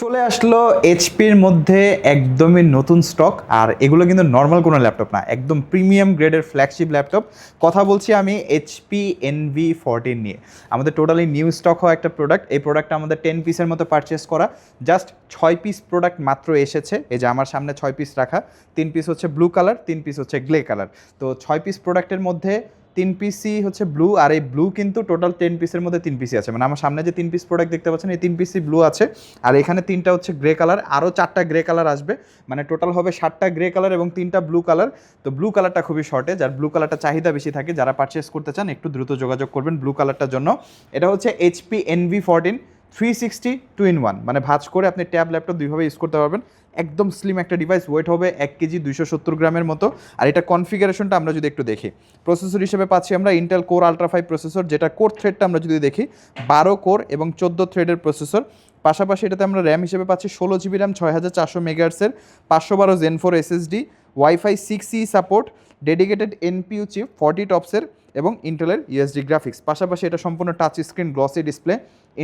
চলে আসলো এইচপির মধ্যে একদমই নতুন স্টক। আর এগুলো কিন্তু নর্মাল কোনো ল্যাপটপ না, একদম প্রিমিয়াম গ্রেডের ফ্ল্যাগশিপ ল্যাপটপ। কথা বলছি আমি এইচপি NV14 নিয়ে। আমাদের টোটালি নিউ স্টক হওয়া একটা প্রোডাক্ট। এই প্রোডাক্টটা আমাদের 10 পিসের মতো পারচেস করা। জাস্ট 6 পিস প্রোডাক্ট মাত্র এসেছে। এই যে আমার সামনে 6 পিস রাখা, 3 পিস হচ্ছে ব্লু কালার, 3 পিস হচ্ছে গ্রে কালার। তো 6 পিস প্রোডাক্টের মধ্যে 3 পিসই হচ্ছে ব্লু, আর এই ব্লু কিন্তু টোটাল 10 পিসের মধ্যে 3 পিসই আছে। মানে আমার সামনে যে 3 পিস প্রোডাক্ট দেখতে পাচ্ছেন, এই 3 পিসই ব্লু আছে। আর এখানে 3টা হচ্ছে গ্রে কালার, আরও 4টা গ্রে কালার আসবে। মানে টোটাল হবে 7টা গ্রে কালার এবং 3টা ব্লু কালার। তো ব্লু কালারটা খুবই শর্টেজ, আর ব্লু কালারটা চাহিদা বেশি থাকে। যারা পারচেস করতে চান একটু দ্রুত যোগাযোগ করবেন ব্লু কালারটার জন্য। এটা হচ্ছে এইচপি NV14 360 2-in-1, মানে ভাঁজ করে আপনি ট্যাব ল্যাপটপ দুইভাবে ইউজ করতে পারবেন। একদম স্লিম একটা ডিভাইস, ওয়েট হবে 1 কেজি 270 গ্রামের মতো। আর এটা কনফিগারেশনটা আমরা যদি একটু দেখি, প্রসেসর হিসেবে পাচ্ছি আমরা ইন্টেল কোর আলট্রা 5 প্রসেসর, যেটা কোর থ্রেডটা আমরা যদি দেখি 12 কোর এবং 14 থ্রেডের প্রসেসর। পাশাপাশি এটাতে আমরা র্যাম হিসেবে পাচ্ছি 16 GB র্যাম, 6400 মেগাহার্টজের, 512 Zen 4 SSD, WiFi 6E support, dedicated NPU chip 40 টপসের এবং ইন্টেলের USD গ্রাফিক্স। পাশাপাশি এটা সম্পূর্ণ touch screen glossy display,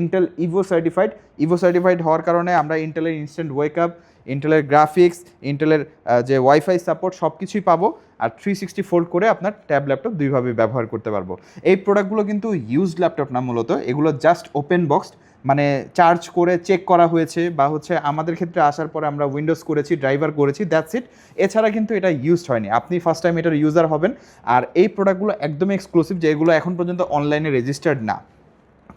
Intel Evo certified হওয়ার কারণে আমরা ইন্টেলের ইনস্ট্যান্ট ওয়েক আপ, ইন্টেলের গ্রাফিক্স, ইন্টেলের যে ওয়াইফাই সাপোর্ট সব কিছুই পাবো। আর 360 ফোল্ড করে আপনার ট্যাব ল্যাপটপ দুইভাবে ব্যবহার করতে পারবো। এই প্রোডাক্টগুলো কিন্তু ইউজড ল্যাপটপ না, মূলত এগুলো জাস্ট ওপেন বক্সড, মানে চার্জ করে চেক করা হয়েছে, বা হচ্ছে আমাদের ক্ষেত্রে আসার পরে আমরা উইন্ডোজ করেছি, ড্রাইভার করেছি, দ্যাটস ইট। এছাড়া কিন্তু এটা ইউজড হয়নি, আপনি ফার্স্ট টাইম এটার ইউজার হবেন। আর এই প্রোডাক্টগুলো একদমই এক্সক্লুসিভ, যে এগুলো এখন পর্যন্ত অনলাইনে রেজিস্টার্ড না।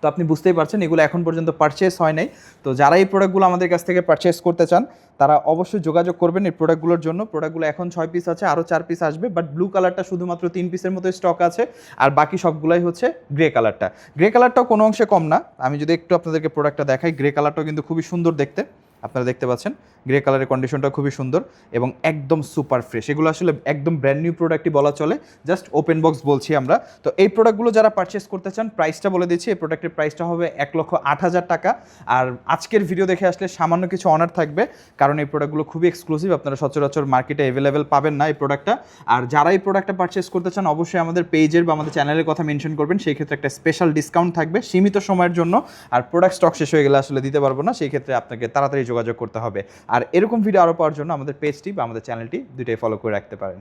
তো আপনি বুঝতেই পারছেন এগুলো এখন পর্যন্ত পারচেস হয় নাই। তো যারা এই প্রোডাক্টগুলো আমাদের কাছ থেকে পারচেস করতে চান তারা অবশ্যই যোগাযোগ করবেন এই প্রোডাক্টগুলোর জন্য। প্রোডাক্টগুলো এখন 6 পিস আছে, আরও 4 পিস আসবে, বাট ব্লু কালারটা শুধুমাত্র 3 পিসের মতো স্টক আছে। আর বাকি সবগুলাই হচ্ছে গ্রে কালারটা। গ্রে কালারটাও কোনো অংশে কম না। আমি যদি একটু আপনাদেরকে প্রোডাক্টটা দেখাই, গ্রে কালারটাও কিন্তু খুবই সুন্দর দেখতে। আপনারা দেখতে পাচ্ছেন গ্রে কালারের কন্ডিশনটা খুবই সুন্দর এবং একদম সুপার ফ্রেশ। এগুলো আসলে একদম ব্র্যান্ড নিউ প্রোডাক্টই বলা চলে, জাস্ট ওপেন বক্স বলছি আমরা। তো এই প্রোডাক্টগুলো যারা পারচেস করতে চান, প্রাইসটা বলে দিচ্ছি, এই প্রোডাক্টের প্রাইসটা হবে 1,08,000 টাকা। আর আজকের ভিডিও দেখে আসলে সামান্য কিছু অনার থাকবে, কারণ এই প্রোডাক্টগুলো খুবই এক্সক্লুসিভ, আপনারা সচরাচর মার্কেটে অ্যাভেলেবেল পাবেন না এই প্রোডাক্টটা। আর যারা এই প্রোডাক্টটা পারচেস করতে চান অবশ্যই আমাদের পেজের বা আমাদের চ্যানেলের কথা মেনশন করবেন, সেই ক্ষেত্রে একটা স্পেশাল ডিসকাউন্ট থাকবে সীমিত সময়ের জন্য। আর প্রোডাক্ট স্টক শেষ হয়ে গেলে আসলে দিতে পারবো না, সেই ক্ষেত্রে আপনাকে তাড়াতাড়ি যোগাযোগ করতে হবে। আর এরকম ভিডিও আরও পাওয়ার জন্য আমাদের পেজটি বা আমাদের চ্যানেলটি দুটোই ফলো করে রাখতে পারেন।